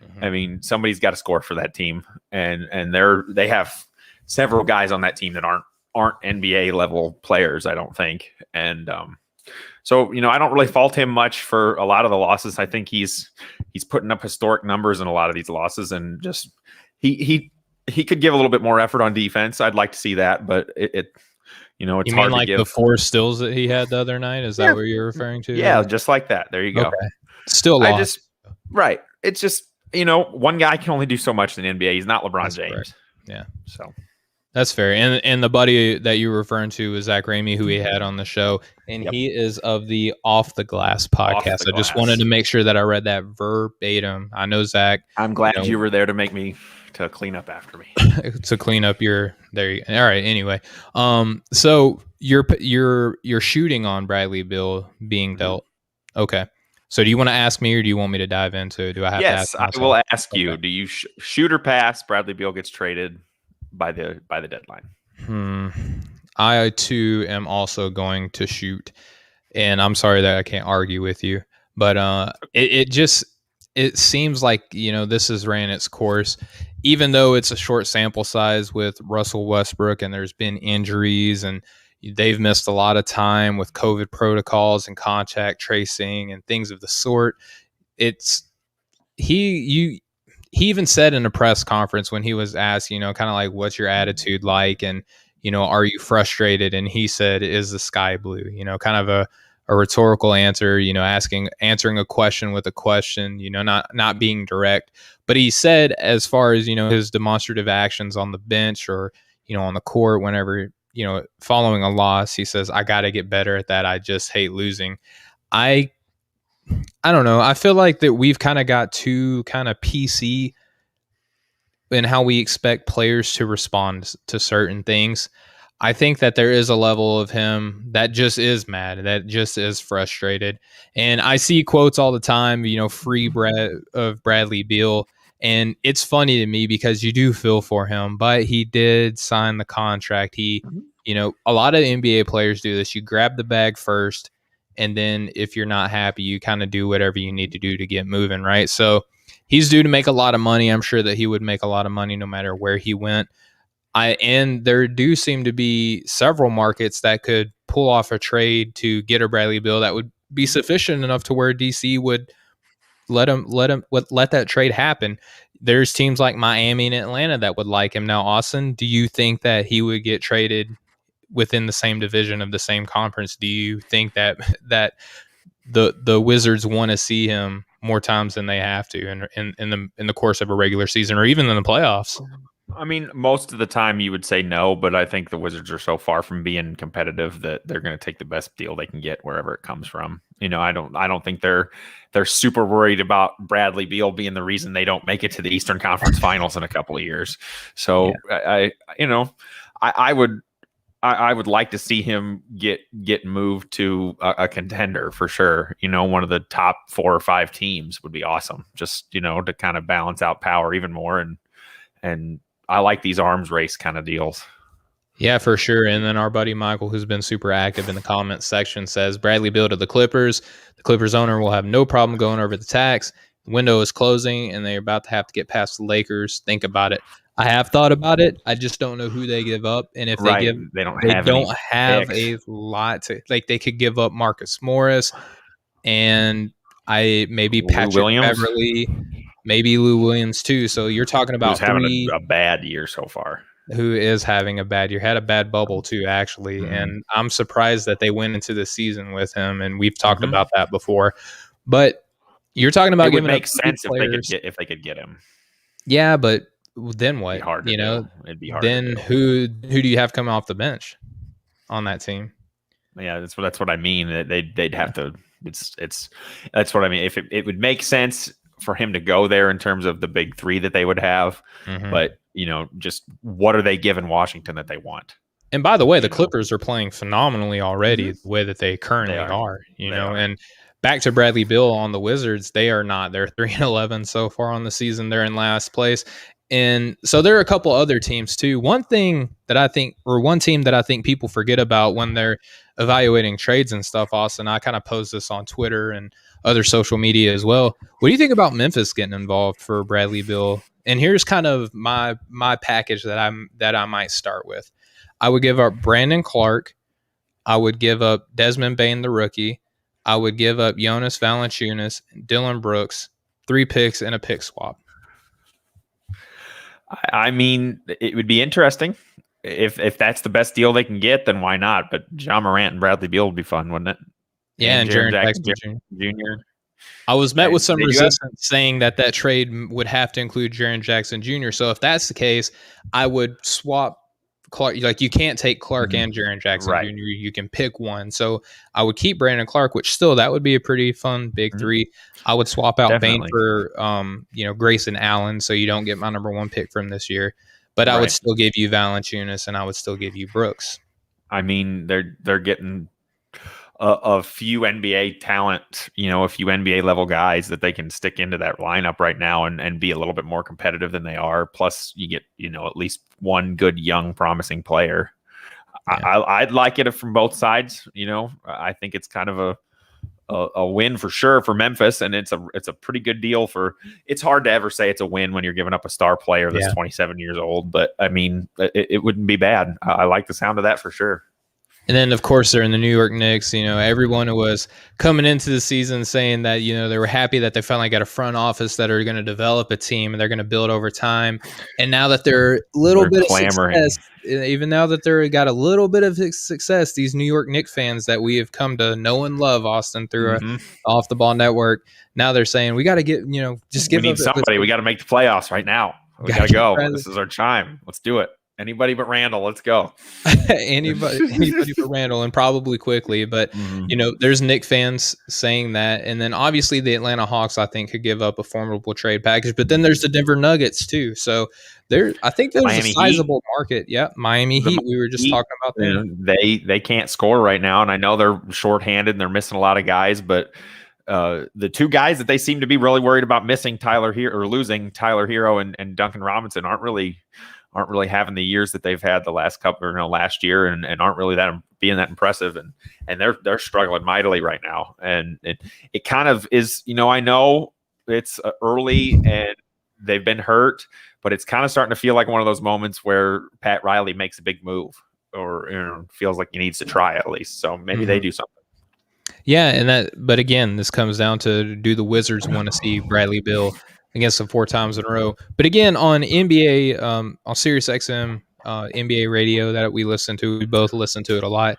Speaker 2: Mm-hmm. I mean, somebody's got to score for that team. And they have several guys on that team that aren't NBA level players, I don't think. And so, I don't really fault him much for a lot of the losses. I think he's putting up historic numbers in a lot of these losses, and just he could give a little bit more effort on defense. I'd like to see that, but it's
Speaker 1: you
Speaker 2: hard
Speaker 1: mean like
Speaker 2: to give.
Speaker 1: the 4 steals that he had the other night? Is that what you're referring to?
Speaker 2: Yeah, just like that. There you go.
Speaker 1: Okay. Still lost.
Speaker 2: Right. It's just, one guy can only do so much in the NBA. He's not LeBron James.
Speaker 1: Correct. Yeah.
Speaker 2: So
Speaker 1: That's fair. And the buddy that you were referring to is Zach Ramey, who we had on the show, and
Speaker 2: Yep.
Speaker 1: he is of the Off the Glass
Speaker 2: Off
Speaker 1: podcast.
Speaker 2: the
Speaker 1: I just wanted
Speaker 2: glass.
Speaker 1: to make sure that I read that verbatim. I know Zach.
Speaker 2: I'm glad you were there to clean up after me.
Speaker 1: To clean up your there. All right. Anyway, so you're shooting on Bradley Beal being dealt. Okay. So do you want to ask me, or do you want me to dive into it? Do I have to ask
Speaker 2: Yes, I
Speaker 1: myself?
Speaker 2: will ask you.
Speaker 1: Okay.
Speaker 2: Do you shoot or pass? Bradley Beal gets traded by the deadline.
Speaker 1: I too am also going to shoot, and I'm sorry that I can't argue with you, but it seems like this has ran its course, even though it's a short sample size with Russell Westbrook, and there's been injuries, and they've missed a lot of time with COVID protocols and contact tracing and things of the sort. It's he even said in a press conference when he was asked, kind of like, what's your attitude like? And, are you frustrated? And he said, is the sky blue? Kind of a rhetorical answer, answering a question with a question, not being direct. But he said, as far as, his demonstrative actions on the bench or, on the court, whenever, following a loss, he says, I got to get better at that. I just hate losing. I don't know. I feel like that we've kind of got too kind of PC in how we expect players to respond to certain things. I think that there is a level of him that just is mad, that just is frustrated. And I see quotes all the time, free of Bradley Beal. And it's funny to me because you do feel for him, but he did sign the contract. He, a lot of NBA players do this. You grab the bag first, and then if you're not happy, you kind of do whatever you need to do to get moving, right? So he's due to make a lot of money. I'm sure that he would make a lot of money no matter where he went. And there do seem to be several markets that could pull off a trade to get a Bradley Beal that would be sufficient enough to where DC would let that trade happen. There's teams like Miami and Atlanta that would like him. Now, Austin, do you think that he would get traded within the same division of the same conference? Do you think that the Wizards want to see him more times than they have to in the course of a regular season or even in the playoffs?
Speaker 2: I mean, most of the time you would say no, but I think the Wizards are so far from being competitive that they're going to take the best deal they can get wherever it comes from. I don't think they're super worried about Bradley Beal being the reason they don't make it to the Eastern Conference Finals in a couple of years. So yeah. I would like to see him get moved to a contender for sure. One of the top 4 or 5 teams would be awesome. Just to kind of balance out power even more and I like these arms race kind of deals.
Speaker 1: Yeah, for sure. And then our buddy Michael, who's been super active in the comments section, says Bradley Beal to the Clippers. The Clippers owner will have no problem going over the tax. The window is closing, and they're about to have to get past the Lakers. Think about it. I have thought about it. I just don't know who they give up, and if they don't have a lot to like. They could give up Marcus Morris and maybe Patrick Beverly. Maybe Lou Williams too. So you're talking about
Speaker 2: who's having a bad year so far.
Speaker 1: Who is having a bad year? Had a bad bubble too, actually. Mm-hmm. And I'm surprised that they went into the season with him. And we've talked about that before. But you're talking about giving
Speaker 2: make sense if they could get him.
Speaker 1: Yeah, but then what?
Speaker 2: It'd be hard to do. It'd be hard.
Speaker 1: Then who do you have coming off the bench on that team?
Speaker 2: Yeah, that's what I mean. They'd have to. That's what I mean. If it would make sense for him to go there in terms of the big 3 that they would have, but just what are they giving Washington that they want?
Speaker 1: And by the way, the Clippers are playing phenomenally already the way that they currently are. And back to Bradley Beal on the Wizards, they are not. They're 3-11 so far on the season. They're in last place. And so there are a couple other teams too. One team that I think people forget about when they're evaluating trades and stuff, Austin, I kind of post this on Twitter and other social media as well. What do you think about Memphis getting involved for Bradley Beal? And here's kind of my package that I might start with. I would give up Brandon Clark. I would give up Desmond Bane, the rookie. I would give up Jonas Valanciunas, Dylan Brooks, 3 picks and a pick swap.
Speaker 2: I mean, it would be interesting. If that's the best deal they can get, then why not? But John Morant and Bradley Beal would be fun, wouldn't it?
Speaker 1: Yeah, and Jaren Jackson Jr. I was met with some resistance saying that trade would have to include Jaren Jackson Jr. So if that's the case, I would swap Clark. Like you can't take Clark and Jaren Jackson
Speaker 2: Right.
Speaker 1: Jr. You can pick one. So I would keep Brandon Clark, which still that would be a pretty fun big three. I would swap out Bane for Grayson Allen, so you don't get my number 1 pick from this year. But I would still give you Valanciunas, and I would still give you Brooks.
Speaker 2: I mean, they're getting a few NBA talent, a few NBA level guys that they can stick into that lineup right now and be a little bit more competitive than they are. Plus, you get at least one good young promising player. Yeah. I'd like it from both sides. I think it's kind of a win for sure for Memphis, and it's a pretty good deal for. It's hard to ever say it's a win when you're giving up a star player that's 27 years old, but I mean, it wouldn't be bad. I like the sound of that for sure.
Speaker 1: And then, of course, they're in the New York Knicks. Everyone was coming into the season saying that, they were happy that they finally got a front office that are going to develop a team and they're going to build over time. And now that they're a little bit clamoring. Of success, even now that they're got a little bit of success, these New York Knicks fans that we have come to know and love, Austin, through Off the Ball Network, now they're saying, we got to get, just give
Speaker 2: we need somebody. We got to make the playoffs right now. We got to go. This is our time. Let's do it. Anybody but Randall, let's go.
Speaker 1: anybody but Randall, and probably quickly. But there's Knick fans saying that, and then obviously the Atlanta Hawks, I think, could give up a formidable trade package. But then there's the Denver Nuggets too. So I think there's Miami a sizable market. Yeah, Miami Heat. We were just talking about them.
Speaker 2: They can't score right now, and I know they're shorthanded and they're missing a lot of guys, but. The two guys that they seem to be really worried about losing Tyler Hero and Duncan Robinson aren't really having the years that they've had the last couple, last year, and aren't really being that impressive, and they're struggling mightily right now, and it kind of is, I know it's early and they've been hurt, but it's kind of starting to feel like one of those moments where Pat Riley makes a big move or feels like he needs to try at least, so maybe they do something.
Speaker 1: Yeah, but again, this comes down to, do the Wizards want to see Bradley Beal against them 4 times in a row? But again, on NBA, on Sirius XM NBA radio that we both listen to it a lot.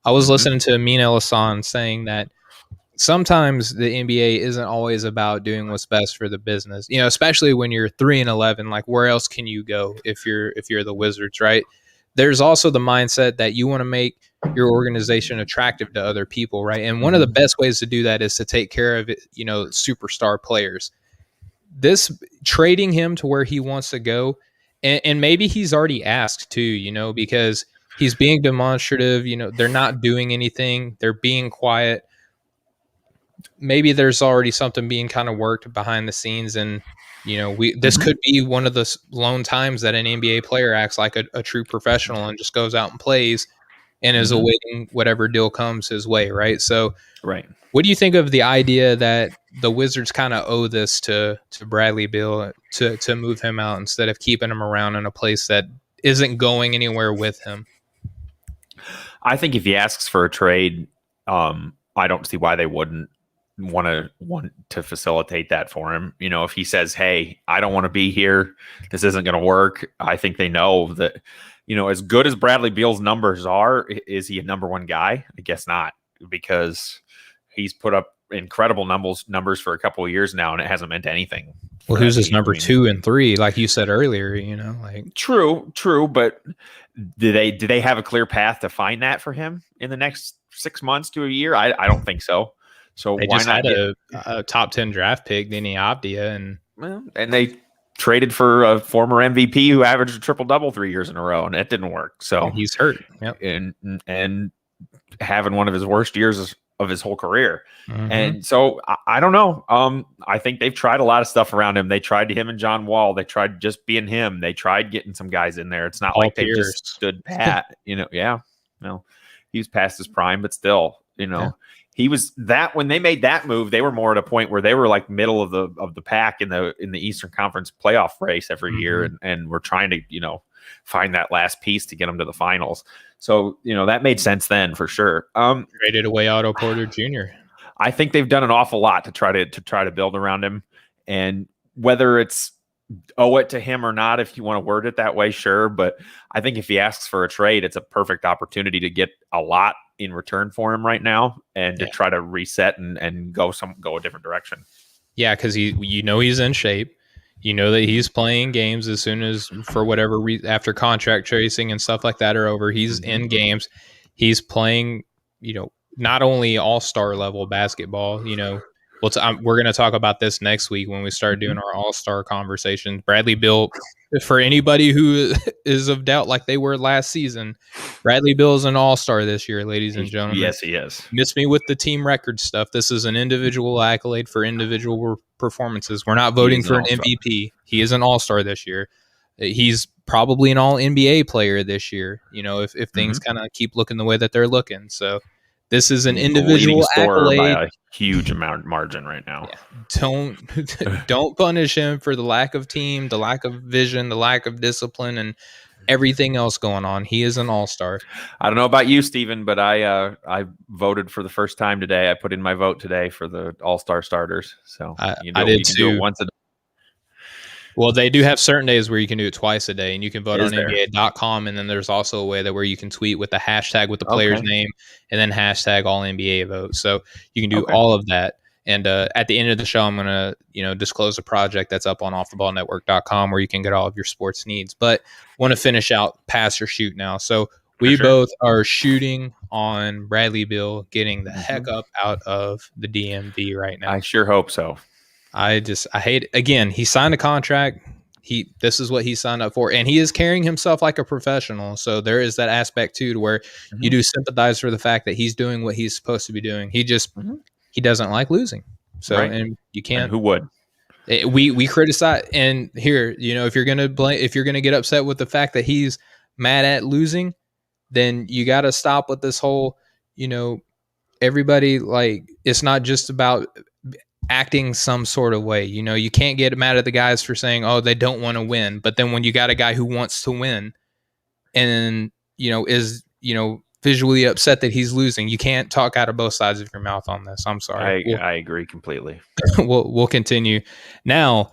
Speaker 1: I was listening to Amin El-Hassan saying that sometimes the NBA isn't always about doing what's best for the business. Especially when you're 3-11, like where else can you go if you're the Wizards, right? There's also the mindset that you want to make your organization attractive to other people, right? And one of the best ways to do that is to take care of superstar players. This trading him to where he wants to go, and maybe he's already asked too, because he's being demonstrative. They're not doing anything; they're being quiet. Maybe there's already something being kind of worked behind the scenes, and this could be one of the lone times that an NBA player acts like a true professional and just goes out and plays and is awaiting whatever deal comes his way, right? So,
Speaker 2: right.
Speaker 1: What do you think of the idea that the Wizards kind of owe this to Bradley Beal to move him out instead of keeping him around in a place that isn't going anywhere with him?
Speaker 2: I think if he asks for a trade, I don't see why they wouldn't want to facilitate that for him. If he says, "Hey, I don't want to be here. This isn't going to work." I think they know that, as good as Bradley Beal's numbers are, is he a number 1 guy? I guess not, because he's put up incredible numbers for a couple of years now, and it hasn't meant anything.
Speaker 1: Well, who's his number 2 and 3, like you said earlier?
Speaker 2: True, but do they have a clear path to find that for him in the next 6 months to a year? I don't think so. So
Speaker 1: they
Speaker 2: why
Speaker 1: just
Speaker 2: not
Speaker 1: had a top 10 draft pick, Denny Avdia,
Speaker 2: and they traded for a former MVP who averaged a triple-double 3 years in a row, and that didn't work. So
Speaker 1: he's hurt. Yep.
Speaker 2: And having one of his worst years of his whole career. And so I don't know. I think they've tried a lot of stuff around him. They tried him and John Wall. They tried just being him. They tried getting some guys in there. It's not like they just stood pat, Yeah. No, he was past his prime, but still, he was that when they made that move, they were more at a point where they were like middle of the pack in the Eastern Conference playoff race every year. And we're trying to, find that last piece to get them to the finals. So, that made sense then for sure.
Speaker 1: Traded away Otto Porter Jr.
Speaker 2: I think they've done an awful lot to try to build around him, and whether it's owe it to him or not, if you want to word it that way, sure. But I think if he asks for a trade, it's a perfect opportunity to get a lot in return for him right now, and to try to reset and go a different direction.
Speaker 1: Yeah, because he's in shape. You know that he's playing games as soon as, for whatever reason, after contract tracing and stuff like that are over, he's in games. He's playing, not only all-star level basketball, we're going to talk about this next week when we start doing our all-star conversations. Bradley Beal, for anybody who is of doubt like they were last season, Bradley Beal is an all-star this year, ladies and gentlemen.
Speaker 2: Yes, he is.
Speaker 1: Miss me with the team record stuff. This is an individual accolade for individual performances. We're not voting for an MVP. He is an all-star this year. He's probably an all NBA player this year, if things kind of keep looking the way that they're looking. So this is an individual accolade
Speaker 2: by a huge amount margin right now.
Speaker 1: Yeah. Don't punish him for the lack of team, the lack of vision, the lack of discipline, and everything else going on. He is an all-star.
Speaker 2: I don't know about you, Steven, but I voted for the first time today. I put in my vote today for the all-star starters. So
Speaker 1: I did too.
Speaker 2: Do it once a day.
Speaker 1: Well, they do have certain days where you can do it twice a day, and you can vote on NBA.com, and then there's also a way that where you can tweet with the hashtag with the player's name, and then hashtag all NBA vote. So you can do all of that. And at the end of the show, I'm going to, disclose a project that's up on offtheballnetwork.com where you can get all of your sports needs. But want to finish out pass or shoot now. So we both are shooting on Bradley Beal getting the heck up out of the DMV right now.
Speaker 2: I sure hope so.
Speaker 1: I hate it. Again, he signed a contract. This is what he signed up for, and he is carrying himself like a professional. So there is that aspect too, to where you do sympathize for the fact that he's doing what he's supposed to be doing. He just he doesn't like losing. So and you can't.
Speaker 2: And who would?
Speaker 1: We criticize, and here, if you're gonna get upset with the fact that he's mad at losing, then you got to stop with this whole, everybody, like, it's not just about acting some sort of way. You can't get mad at the guys for saying, oh, they don't want to win. But then when you got a guy who wants to win and, is, visually upset that he's losing, you can't talk out of both sides of your mouth on this. I'm sorry.
Speaker 2: I agree completely.
Speaker 1: We'll continue. Now,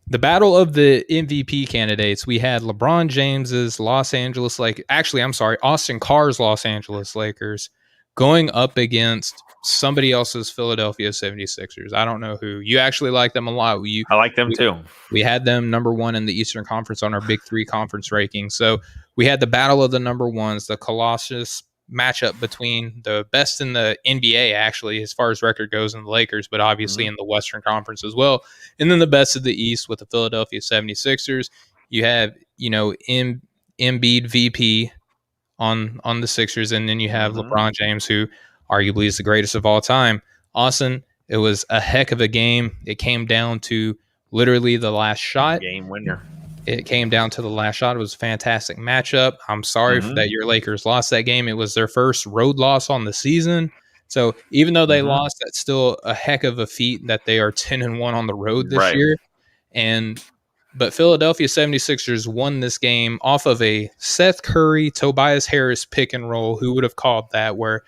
Speaker 1: the battle of the MVP candidates, we had LeBron James's Austin Carr's Los Angeles Lakers going up against somebody else's Philadelphia 76ers. I don't know who. You actually like them a lot.
Speaker 2: I like them too.
Speaker 1: We had them number one in the Eastern Conference on our Big Three conference ranking. So we had the battle of the number ones, the Colossus matchup between the best in the NBA, actually, as far as record goes, in the Lakers, but obviously in the Western Conference as well. And then the best of the East with the Philadelphia 76ers. You have, Embiid VP on the Sixers, and then you have LeBron James, who arguably is the greatest of all time. Austin, it was a heck of a game. It came down to literally the last shot.
Speaker 2: Game winner.
Speaker 1: It came down to the last shot. It was a fantastic matchup. I'm sorry that your Lakers lost that game. It was their first road loss on the season. So even though they lost, that's still a heck of a feat that they are 10-1 on the road this year. But Philadelphia 76ers won this game off of a Seth Curry, Tobias Harris pick and roll. Who would have called that? Where,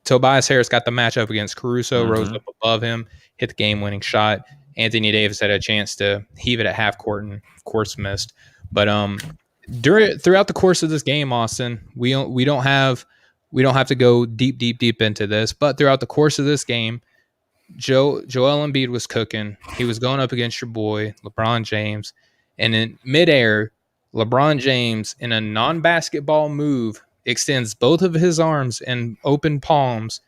Speaker 1: Tobias Harris got the matchup against Caruso, rose up above him, hit the game-winning shot. Anthony Davis had a chance to heave it at half court and, of course, missed. But throughout the course of this game, Austin, we don't have to go deep into this. But throughout the course of this game, Joel Embiid was cooking. He was going up against your boy, LeBron James. And in midair, LeBron James, in a non-basketball move, extends both of his arms and open palms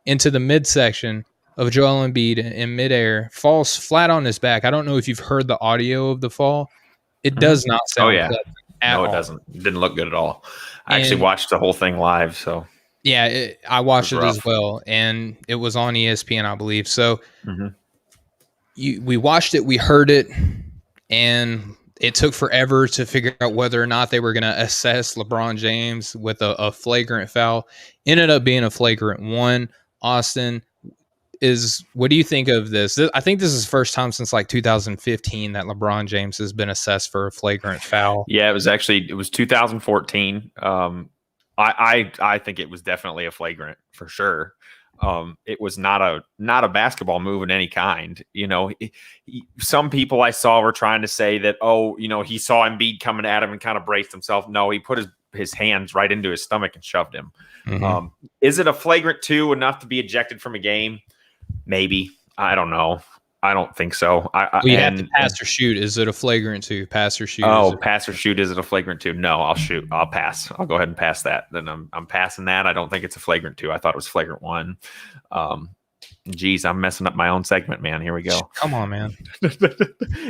Speaker 1: into the midsection of Joel Embiid in midair, falls flat on his back. I don't know if you've heard the audio of the fall. It does not sound pleasant at all.
Speaker 2: No, it doesn't. It didn't look good at all. I actually watched the whole thing live, so...
Speaker 1: Yeah, I watched it as well, and it was on ESPN, I believe. So we watched it, we heard it, and it took forever to figure out whether or not they were going to assess LeBron James with a flagrant foul. Ended up being a flagrant one. Austin, what do you think of this? I think this is the first time since like 2015 that LeBron James has been assessed for a flagrant foul.
Speaker 2: Yeah, it was 2014. I think it was definitely a flagrant for sure. It was not a basketball move in any kind. Some people I saw were trying to say that, he saw Embiid coming at him and kind of braced himself. No, he put his hands right into his stomach and shoved him. Is it a flagrant 2 enough to be ejected from a game? Maybe. I don't know. I don't think so.
Speaker 1: You have to pass or shoot. Is it a flagrant 2? Pass or shoot.
Speaker 2: Oh, pass or shoot. Is it a flagrant 2? No, I'll shoot. I'll pass. I'll go ahead and pass that. Then I'm passing that. I don't think it's a flagrant 2. I thought it was flagrant 1. Geez, I'm messing up my own segment, man. Here we go.
Speaker 1: Come on, man.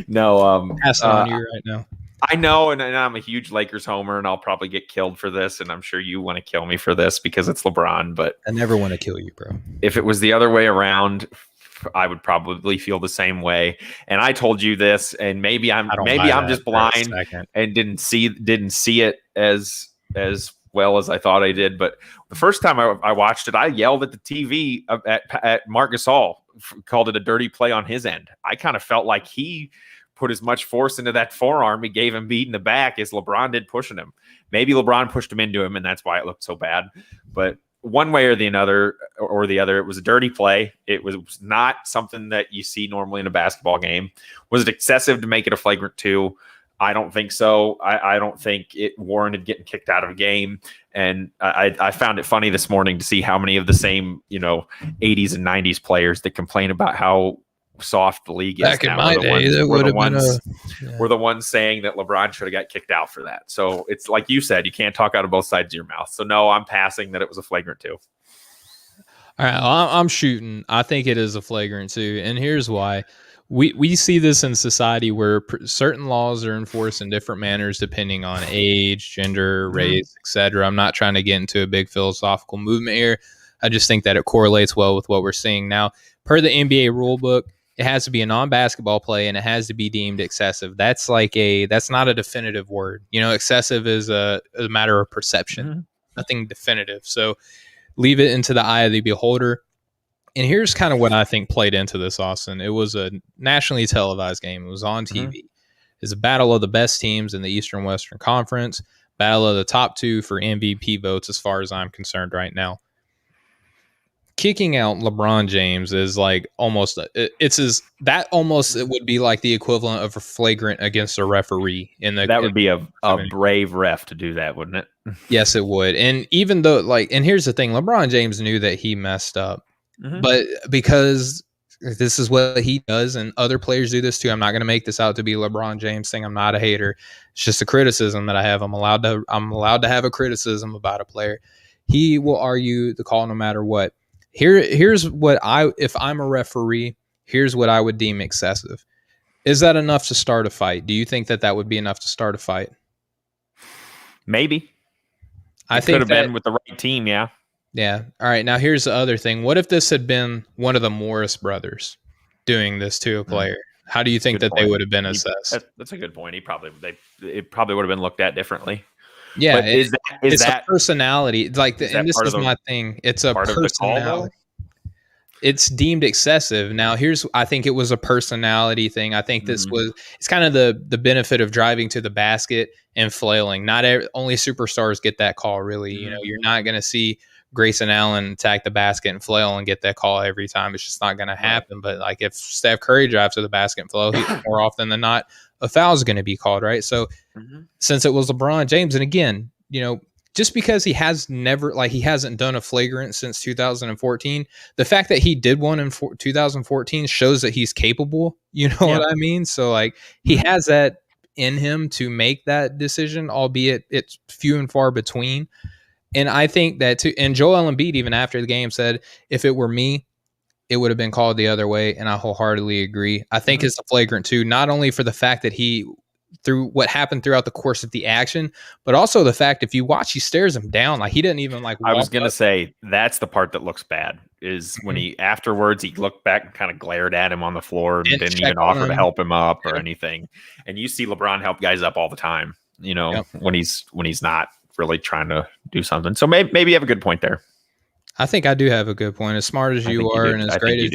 Speaker 2: No,
Speaker 1: passing on you right now.
Speaker 2: I know, and I'm a huge Lakers homer, and I'll probably get killed for this, and I'm sure you want to kill me for this because it's LeBron, but
Speaker 1: I never want to kill you, bro.
Speaker 2: If it was the other way around, I would probably feel the same way. And I told you this, and maybe I'm just blind and didn't see it as well as I thought I did. But the first time I watched it, I yelled at the TV at Marc Gasol, called it a dirty play on his end. I kind of felt like he put as much force into that forearm he gave him beat in the back as LeBron did pushing him. Maybe LeBron pushed him into him, and that's why it looked so bad. But one way or the other, it was a dirty play. It was not something that you see normally in a basketball game. Was it excessive to make it a flagrant 2? I don't think so. I don't think it warranted getting kicked out of a game. And I found it funny this morning to see how many of the same, 80s and 90s players that complain about how soft the league is
Speaker 1: back in my day, were
Speaker 2: the ones saying that LeBron should have got kicked out for that. So it's like you said, you can't talk out of both sides of your mouth. So no, I'm passing that it was a flagrant 2.
Speaker 1: All right, I'm shooting. I think it is a flagrant 2, and here's why. We see this in society where certain laws are enforced in different manners depending on age, gender, race, etc. I'm not trying to get into a big philosophical movement here. I just think that it correlates well with what we're seeing now. Per the NBA rule book, it has to be a non-basketball play and it has to be deemed excessive. That's not a definitive word. Excessive is a matter of perception, nothing definitive. So leave it into the eye of the beholder. And here's kind of what I think played into this, Austin. It was a nationally televised game. It was on TV. It's a battle of the best teams in the Eastern Western Conference, battle of the top 2 for MVP votes as far as I'm concerned right now. Kicking out LeBron James is like almost it would be like the equivalent of a flagrant against a referee
Speaker 2: would be a brave ref to do that, wouldn't it?
Speaker 1: Yes, it would. And even though and here's the thing, LeBron James knew that he messed up, but because this is what he does and other players do this too, I'm not going to make this out to be a LeBron James thing. I'm not a hater. It's just a criticism that I have. I'm allowed to have a criticism about a player. He will argue the call no matter what. Here's what if I'm a referee, here's what I would deem excessive. Is that enough to start a fight? Do you think that would be enough to start a fight?
Speaker 2: Maybe.
Speaker 1: I think
Speaker 2: could have been with the right team, yeah.
Speaker 1: Yeah. All right. Now here's the other thing. What if this had been one of the Morris brothers doing this to a player? How do you think that they would have been assessed?
Speaker 2: That's a good point. It probably would have been looked at differently.
Speaker 1: Yeah,
Speaker 2: but is that
Speaker 1: a personality? And this is my thing. It's a personality. It's deemed excessive. Now, I think it was a personality thing. I think it's kind of the benefit of driving to the basket and flailing. Not only superstars get that call, really. You're not going to see Grayson Allen attack the basket and flail and get that call every time. It's just not going to happen. But like if Steph Curry drives to the basket and flail, more often than not, a foul is going to be called, right? So since it was LeBron James, and again, just because he hasn't done a flagrant since 2014, the fact that he did one in 2014 shows that he's capable. You know what I mean? So like he has that in him to make that decision, albeit it's few and far between. And I think that too. And Joel Embiid, even after the game, said, if it were me, it would have been called the other way. And I wholeheartedly agree. I think it's a flagrant too, not only for the fact that through what happened throughout the course of the action, but also the fact if you watch, he stares him down. Like he didn't even I
Speaker 2: was going to say that's the part that looks bad is when he looked back and kind of glared at him on the floor and didn't even offer to help him up or anything. And you see LeBron help guys up all the time, when he's not really trying to do something. So maybe you have a good point there.
Speaker 1: I think I do have a good point. As smart as you are and as great as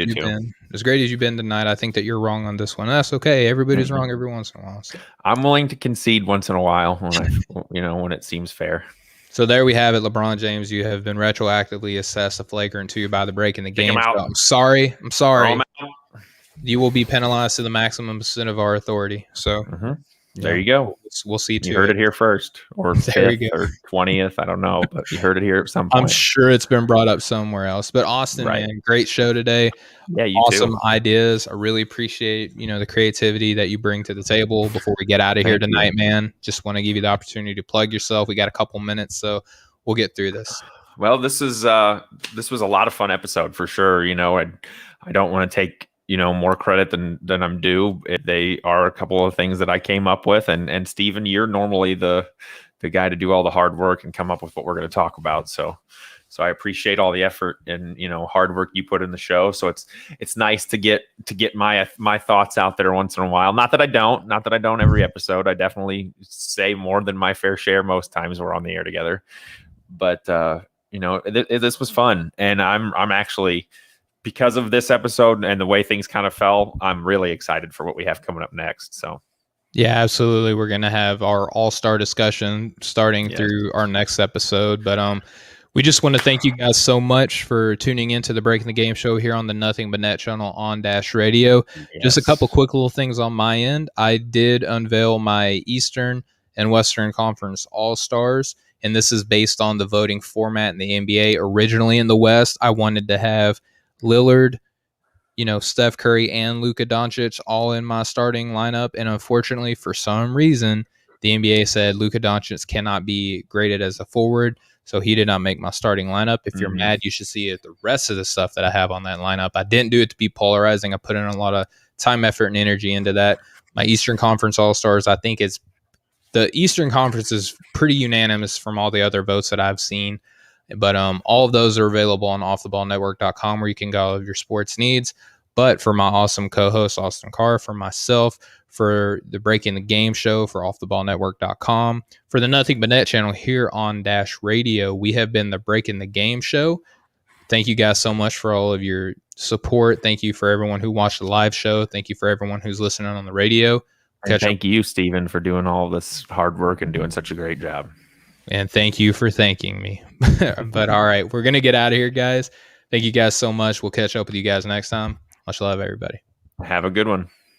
Speaker 1: you've been tonight, I think that you're wrong on this one. That's okay. Everybody's wrong every once in a while. So.
Speaker 2: I'm willing to concede once in a while when it seems fair.
Speaker 1: So there we have it. LeBron James, you have been retroactively assessed a flagrant 2 by the break in the game. So I'm sorry.
Speaker 2: You
Speaker 1: You will be penalized to the maximum extent of our authority. So
Speaker 2: There you go.
Speaker 1: We'll see.
Speaker 2: You heard it here first, or 5th or 20th. I don't know, but you heard it here at some point.
Speaker 1: I'm sure it's been brought up somewhere else. But Austin, man, great show today.
Speaker 2: Yeah, you
Speaker 1: awesome
Speaker 2: too.
Speaker 1: Ideas. I really appreciate the creativity that you bring to the table. Before we get out of here tonight, man, just want to give you the opportunity to plug yourself. We got a couple minutes, so we'll get through this.
Speaker 2: Well, this was a lot of fun episode for sure. I don't want to take more credit than I'm due. They are a couple of things that I came up with, and Steven, you're normally the guy to do all the hard work and come up with what we're going to talk about. So I appreciate all the effort and hard work you put in the show. So it's nice to get my thoughts out there once in a while. Not that I don't every episode. I definitely say more than my fair share most times we're on the air together. But this was fun, and I'm actually, because of this episode and the way things kind of fell, I'm really excited for what we have coming up next. So,
Speaker 1: yeah, absolutely. We're going to have our all-star discussion starting through our next episode. But we just want to thank you guys so much for tuning into the Breaking the Game show here on the Nothing But Net channel on Dash Radio. Yes. Just a couple quick little things on my end. I did unveil my Eastern and Western Conference All-Stars, and this is based on the voting format in the NBA. Originally in the West, I wanted to have Lillard, Steph Curry, and Luka Doncic all in my starting lineup. And unfortunately, for some reason, the NBA said Luka Doncic cannot be graded as a forward, so he did not make my starting lineup. If you're mad, you should see it. The rest of the stuff that I have on that lineup, I didn't do it to be polarizing. I put in a lot of time, effort, and energy into that. My Eastern Conference All-Stars, I think the Eastern Conference is pretty unanimous from all the other votes that I've seen. But all of those are available on offtheballnetwork.com, where you can get all of your sports needs. But for my awesome co-host, Austin Carr, for myself, for the Breaking the Game show, for offtheballnetwork.com, for the Nothing But Net channel here on Dash Radio, we have been the Breaking the Game show. Thank you guys so much for all of your support. Thank you for everyone who watched the live show. Thank you for everyone who's listening on the radio.
Speaker 2: And thank you, Steven, for doing all this hard work and doing such a great job.
Speaker 1: And thank you for thanking me. But all right, we're going to get out of here, guys. Thank you guys so much. We'll catch up with you guys next time. Much love, everybody.
Speaker 2: Have a good one.